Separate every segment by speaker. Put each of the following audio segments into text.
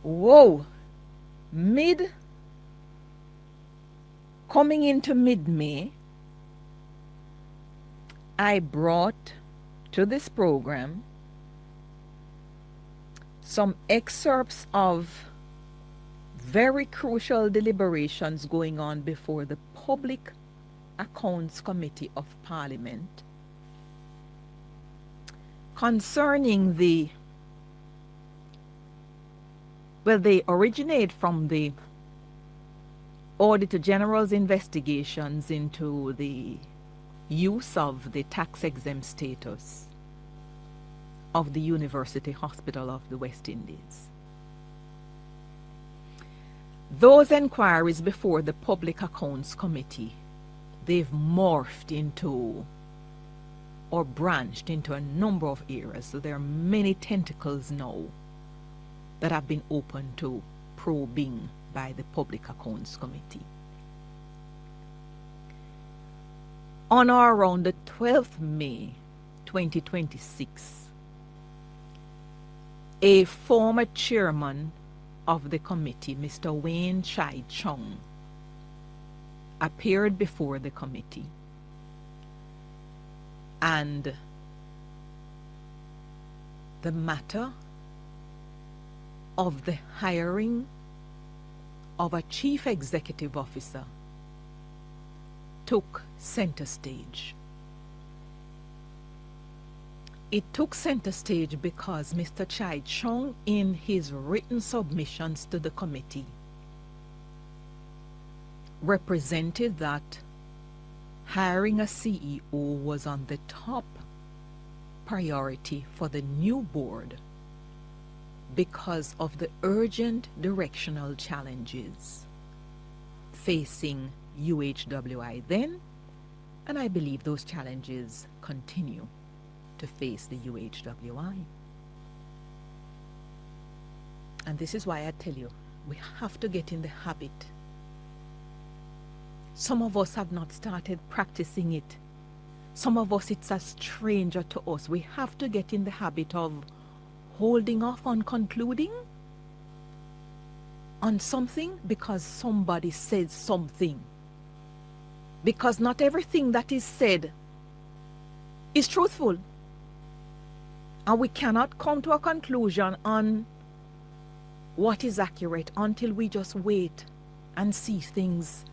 Speaker 1: Whoa, coming into mid-May, I brought to this program some excerpts of very crucial deliberations going on before the Public Accounts Committee of Parliament concerning they originate from the Auditor General's investigations into the use of the tax-exempt status of the University Hospital of the West Indies. Those inquiries before the Public Accounts Committee, they've morphed into or branched into a number of areas. So there are many tentacles now that have been open to probing by the Public Accounts Committee. On or around the 12th May 2026, a former chairman of the committee, Mr. Wayne Chai Chung, appeared before the committee, and the matter of the hiring of a chief executive officer took center stage. It took center stage because Mr. Chai Chung, in his written submissions to the committee, represented that hiring a CEO was on the top priority for the new board because of the urgent directional challenges facing UHWI then, and I believe those challenges continue to face the UHWI. And this is why I tell you, we have to get in the habit. Some of us have not started practicing it. Some of us, it's a stranger to us. We have to get in the habit of holding off on concluding on something because somebody said something. Because not everything that is said is truthful. And we cannot come to a conclusion on what is accurate until we just wait and see things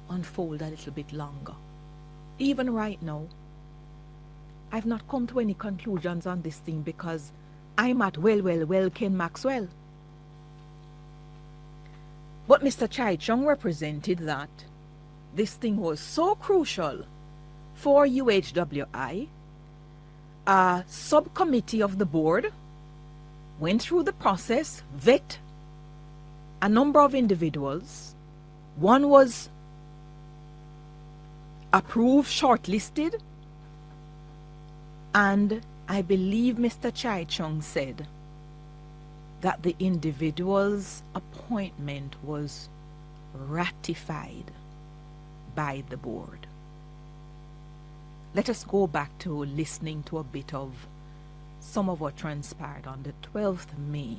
Speaker 1: unfold a little bit longer. Even right now, I've not come to any conclusions on this thing because I'm at well, Ken Maxwell. But Mr. Chai Chung represented that this thing was so crucial for UHWI. A subcommittee of the board went through the process, vet a number of individuals. One was approved, shortlisted, and I believe Mr. Chai Chung said that the individual's appointment was ratified by the board. Let us go back to listening to a bit of some of what transpired on the 12th May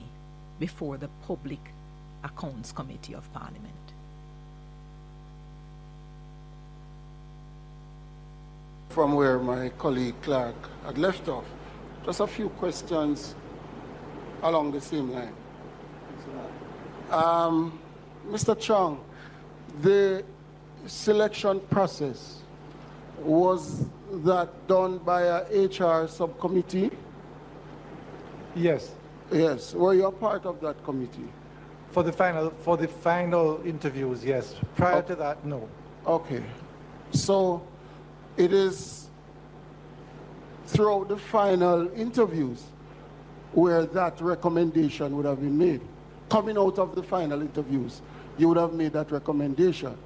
Speaker 1: before the Public Accounts Committee of Parliament.
Speaker 2: From where my colleague Clark had left off, just a few questions along the same line. Mr. Chung, the selection process, was that done by a HR subcommittee?
Speaker 3: Yes.
Speaker 2: Yes. Were you a part of that committee?
Speaker 3: For the final interviews, yes. Prior to that, no.
Speaker 2: Okay. So it is throughout the final interviews where that recommendation would have been made. Coming out of the final interviews, you would have made that recommendation.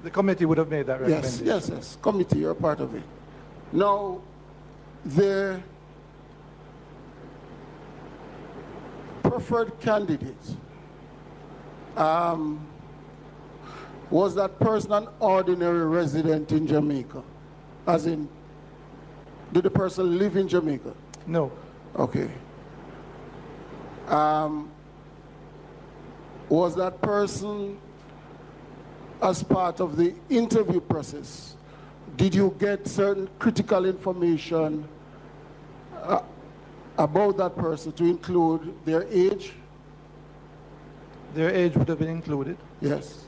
Speaker 3: The committee would have made that recommendation.
Speaker 2: Yes. Committee, you're a part of it. Now, the preferred candidate, was that person an ordinary resident in Jamaica? As in, did the person live in Jamaica?
Speaker 3: No.
Speaker 2: Okay. Was that person, as part of the interview process, did you get certain critical information about that person to include their age?
Speaker 3: Their age would have been included.
Speaker 2: Yes.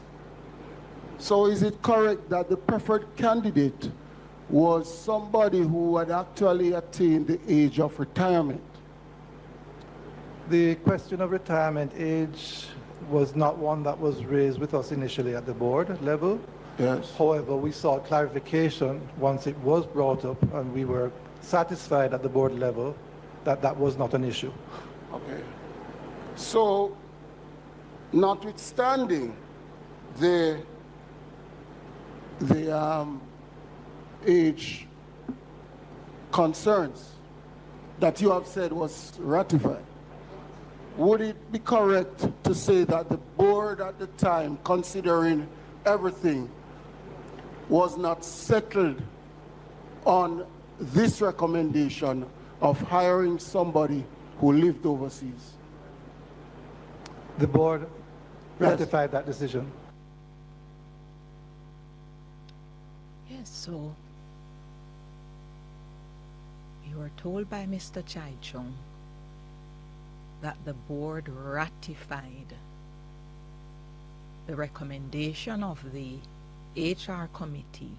Speaker 2: So is it correct that the preferred candidate was somebody who had actually attained the age of retirement?
Speaker 3: The question of retirement age was not one that was raised with us initially at the board level.
Speaker 2: Yes.
Speaker 3: However, we sought clarification once it was brought up, and we were satisfied at the board level that that was not an issue.
Speaker 2: Okay. So, notwithstanding the age concerns that you have said was ratified, would it be correct to say that the board at the time, considering everything, was not settled on this recommendation of hiring somebody who lived overseas?
Speaker 3: The board
Speaker 2: Yes.
Speaker 3: ratified that decision.
Speaker 1: Yes, so you were told by Mr. Chai Chung that the board ratified the recommendation of the HR committee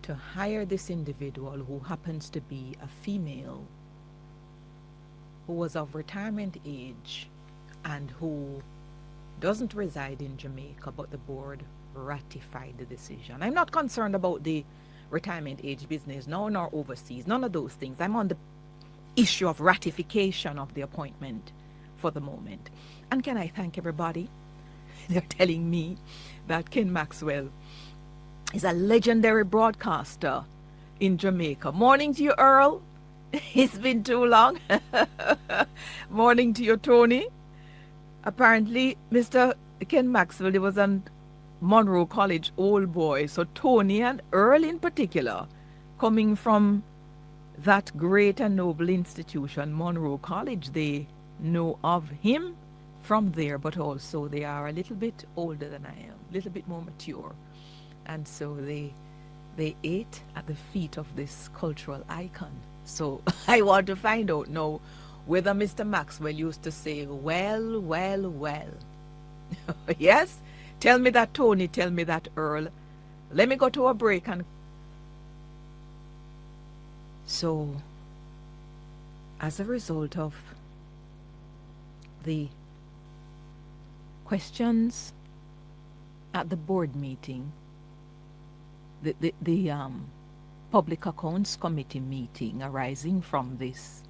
Speaker 1: to hire this individual, who happens to be a female, who was of retirement age and who doesn't reside in Jamaica, but the board ratified the decision. I'm not concerned about the retirement age business, no, nor overseas, none of those things. I'm on the issue of ratification of the appointment for the moment. And can I thank everybody? They're telling me that Ken Maxwell is a legendary broadcaster in Jamaica. Morning to you, Earl. It's been too long. Morning to you, Tony. Apparently, Mr. Ken Maxwell, he was on Monroe College Old Boy. So Tony and Earl in particular, coming from that great and noble institution, Monroe College, they know of him from there, but also they are a little bit older than I am, a little bit more mature. And so they ate at the feet of this cultural icon. So I want to find out now whether Mr. Maxwell used to say, well, well, well. Yes? Tell me that, Tony. Tell me that, Earl. Let me go to a break. And so, as a result of the questions at the board meeting, the Public Accounts Committee meeting arising from this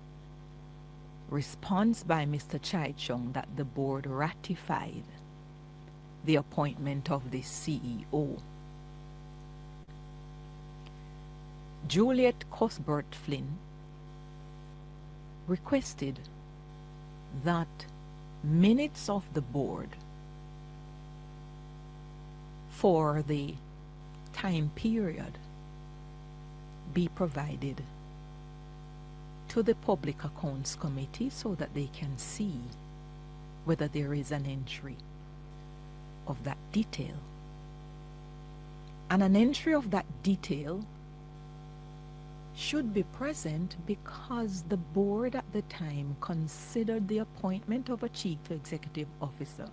Speaker 1: response by Mr. Chai Chung that the board ratified the appointment of the CEO, Juliet Cuthbert Flynn requested that minutes of the board for the time period be provided to the Public Accounts Committee so that they can see whether there is an entry of that detail. And an entry of that detail should be present because the board at the time considered the appointment of a chief executive officer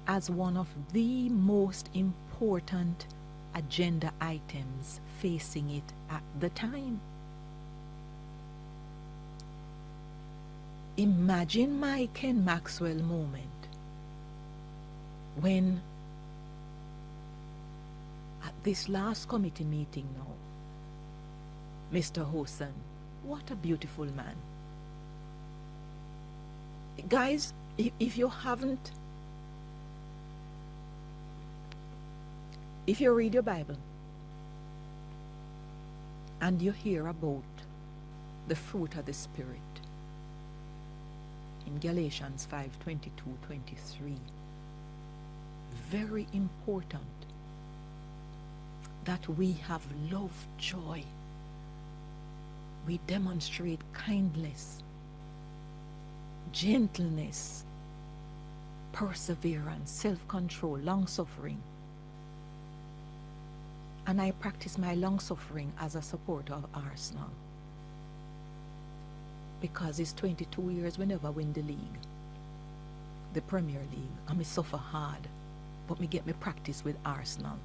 Speaker 1: as one of the most important agenda items facing it at the time. Imagine my Ken Maxwell moment when at this last committee meeting now, Mr. Hosen, what a beautiful man. Guys, if you read your Bible and you hear about the fruit of the Spirit in Galatians 5:22-23, very important that we have love, joy, we demonstrate kindness, gentleness, perseverance, self-control, long-suffering. And I practice my long-suffering as a supporter of Arsenal. Because it's 22 years we never win the league, the Premier League, and me suffer hard, but me get me practice with Arsenal.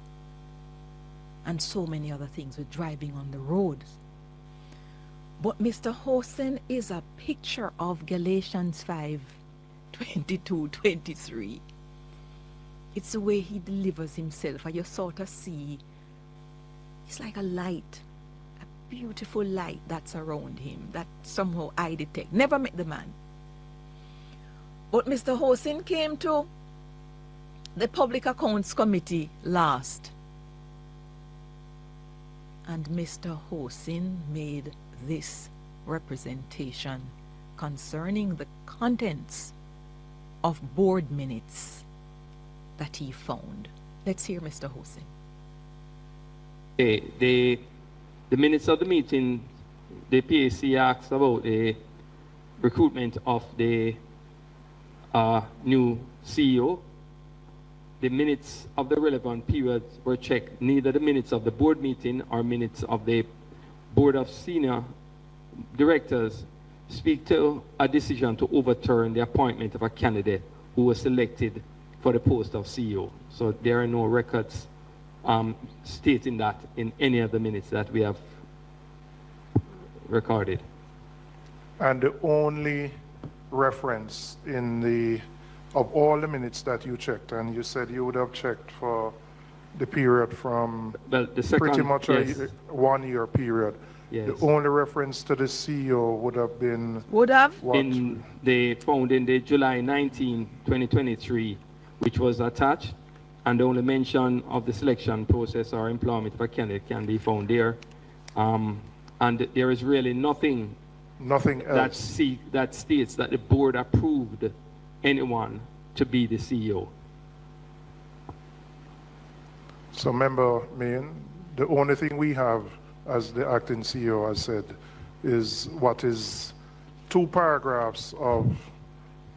Speaker 1: And so many other things with driving on the roads. But Mr. Hossin is a picture of Galatians 5:22-23. It's the way he delivers himself, and you sort of see, it's like a light, a beautiful light that's around him, that somehow I detect. Never met the man. But Mr. Hossin came to the Public Accounts Committee last. And Mr. Hossin made this representation concerning the contents of board minutes that he found. Let's hear Mr. Hossin.
Speaker 4: The minutes of the meeting, the PAC asked about the recruitment of the new CEO. The minutes of the relevant periods were checked. Neither the minutes of the board meeting or minutes of the board of senior directors speak to a decision to overturn the appointment of a candidate who was selected for the post of CEO. So there are no records stating that in any of the minutes that we have recorded.
Speaker 5: And the only reference in the, of all the minutes that you checked, and you said you would have checked for the period from
Speaker 4: the second,
Speaker 5: pretty much
Speaker 4: yes.
Speaker 5: a 1 year period.
Speaker 4: Yes.
Speaker 5: The only reference to the CEO would have been
Speaker 1: Would have?
Speaker 5: what?
Speaker 4: They found in the July 19, 2023, which was attached, and the only mention of the selection process or employment of a candidate can be found there. And there is really nothing
Speaker 5: else.
Speaker 4: that states that the board approved anyone to be the CEO.
Speaker 5: So member Main, the only thing we have, as the acting CEO has said, is what is 2 paragraphs of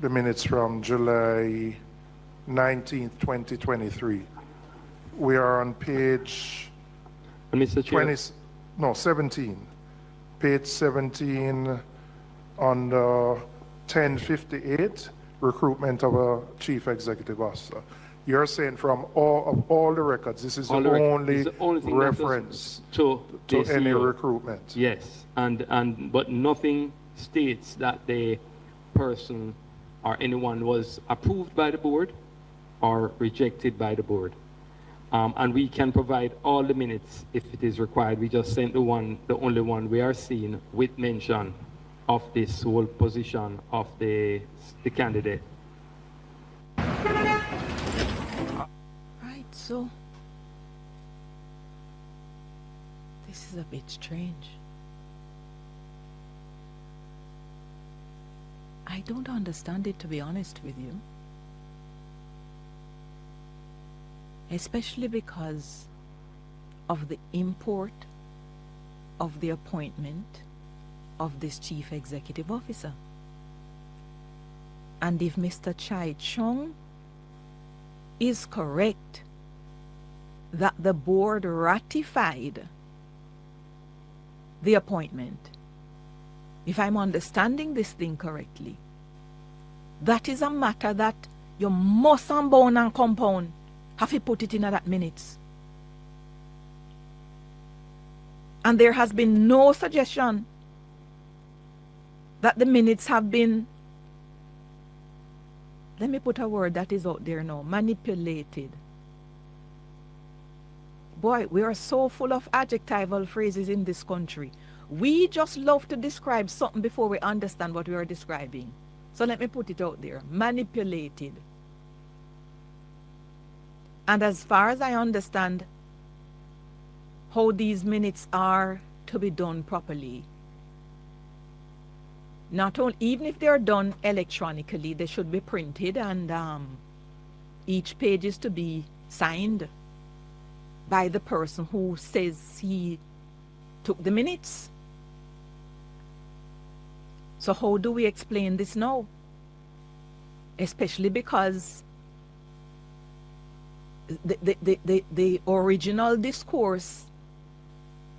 Speaker 5: the minutes from July 19th, 2023. We are on page
Speaker 4: Mr. Chair,
Speaker 5: 17. Page 17 on the 1058, recruitment of a chief executive officer. You're saying from all the records, this is the only
Speaker 4: thing
Speaker 5: reference
Speaker 4: to
Speaker 5: any
Speaker 4: CEO.
Speaker 5: recruitment.
Speaker 4: Yes, but nothing states that the person or anyone was approved by the board or rejected by the board. And we can provide all the minutes if it is required. We just sent the only one we are seeing with mention of this whole position of the candidate.
Speaker 1: Right, so this is a bit strange. I don't understand it, to be honest with you. Especially because of the import of the appointment of this chief executive officer. And if Mr. Chai Chung is correct that the board ratified the appointment, if I'm understanding this thing correctly, that is a matter that you must unbound and compound have to put it in that minutes. And there has been no suggestion that the minutes have been, let me put a word that is out there now, manipulated. Boy, we are so full of adjectival phrases in this country. We just love to describe something before we understand what we are describing. So let me put it out there, manipulated. And as far as I understand how these minutes are to be done properly, not only, even if they are done electronically, they should be printed, and each page is to be signed by the person who says he took the minutes. So how do we explain this now? especially because the original discourse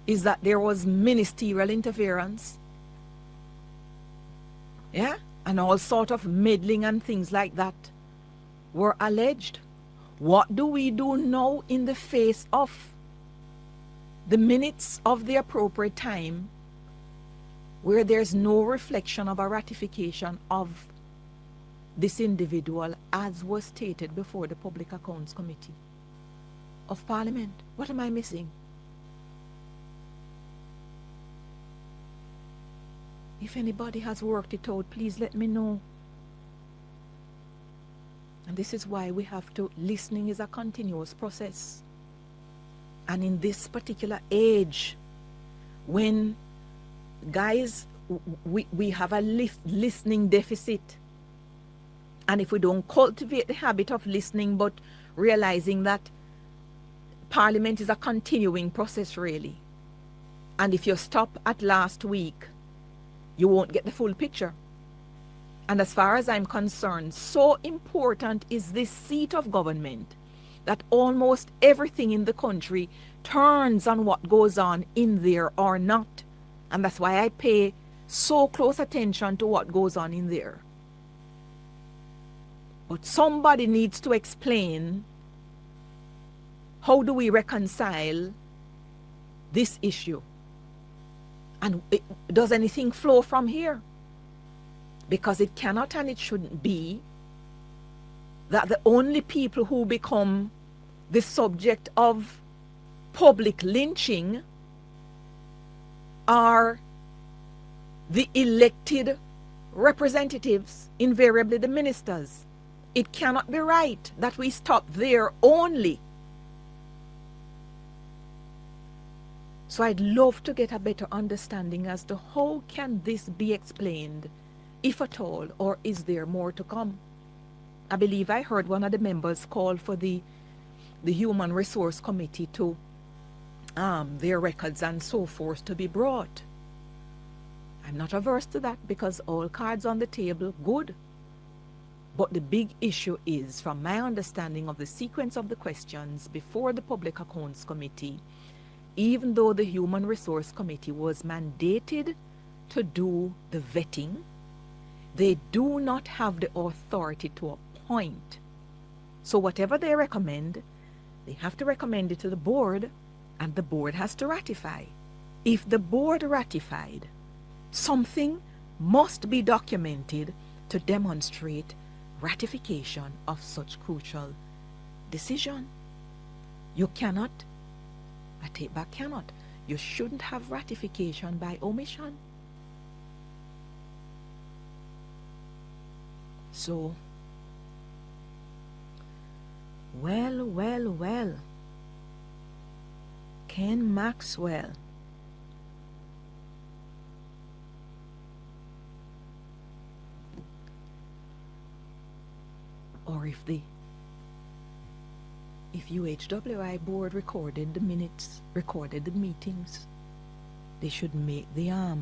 Speaker 1: is that there was ministerial interference, yeah, and all sort of meddling and things like that were alleged. What do we do now in the face of the minutes of the appropriate time where there's no reflection of a ratification of this individual as was stated before the Public Accounts Committee of Parliament? What am I missing? If anybody has worked it out, please let me know. And this is why we have to, listening is a continuous process. And in this particular age, when, guys, we have a listening deficit. And if we don't cultivate the habit of listening, but realizing that Parliament is a continuing process, really. And if you stop at last week, you won't get the full picture. And as far as I'm concerned, so important is this seat of government that almost everything in the country turns on what goes on in there or not. And that's why I pay so close attention to what goes on in there. But somebody needs to explain, how do we reconcile this issue? And does anything flow from here? Because it cannot and it shouldn't be that the only people who become the subject of public lynching are the elected representatives, invariably the ministers. It cannot be right that we stop there only. So I'd love to get a better understanding as to how can this be explained, if at all, or is there more to come? I believe I heard one of the members call for the Human Resource Committee to their records and so forth to be brought. I'm not averse to that because all cards on the table, good. But the big issue is, from my understanding of the sequence of the questions before the Public Accounts Committee, even though the Human Resource Committee was mandated to do the vetting, they do not have the authority to appoint. So whatever they recommend, they have to recommend it to the board, and the board has to ratify. If the board ratified, something must be documented to demonstrate ratification of such crucial decision. You cannot, I take back cannot, you shouldn't have ratification by omission. So, well, Ken Maxwell. Or if UHWI board recorded the minutes, recorded the meetings, they should make the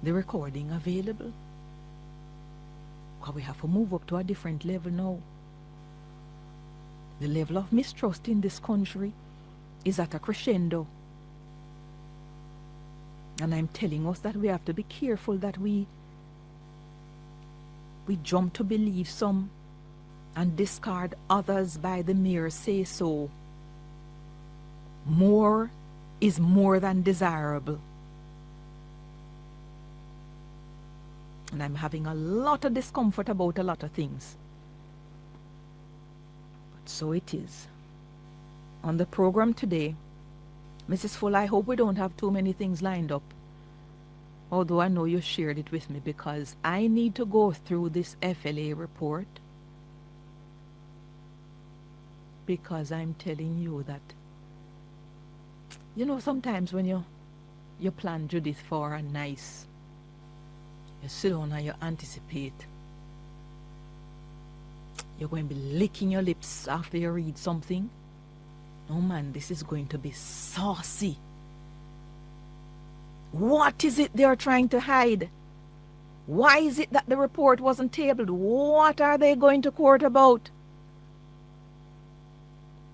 Speaker 1: recording available. Because we have to move up to a different level now. The level of mistrust in this country is at a crescendo. And I'm telling us that we have to be careful that we jump to believe some and discard others by the mere say-so. More is more than desirable. And I'm having a lot of discomfort about a lot of things. But so it is. On the program today, Mrs. Full, I hope we don't have too many things lined up. Although I know you shared it with me, because I need to go through this FLA report. Because I'm telling you that, you know, sometimes when you plan Judith for a nice, you sit down and you anticipate. You're going to be licking your lips after you read something. No man, this is going to be saucy. What is it they are trying to hide? Why is it that the report wasn't tabled? What are they going to court about?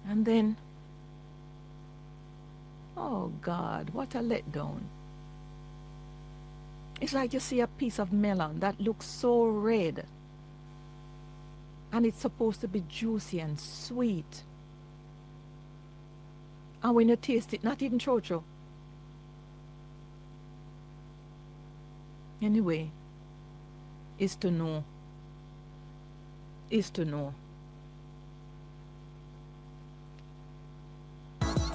Speaker 1: And then, oh God, what a letdown. It's like you see a piece of melon that looks so red, and it's supposed to be juicy and sweet. And when you taste it, not even chocho. Anyway, is to know. Is to know.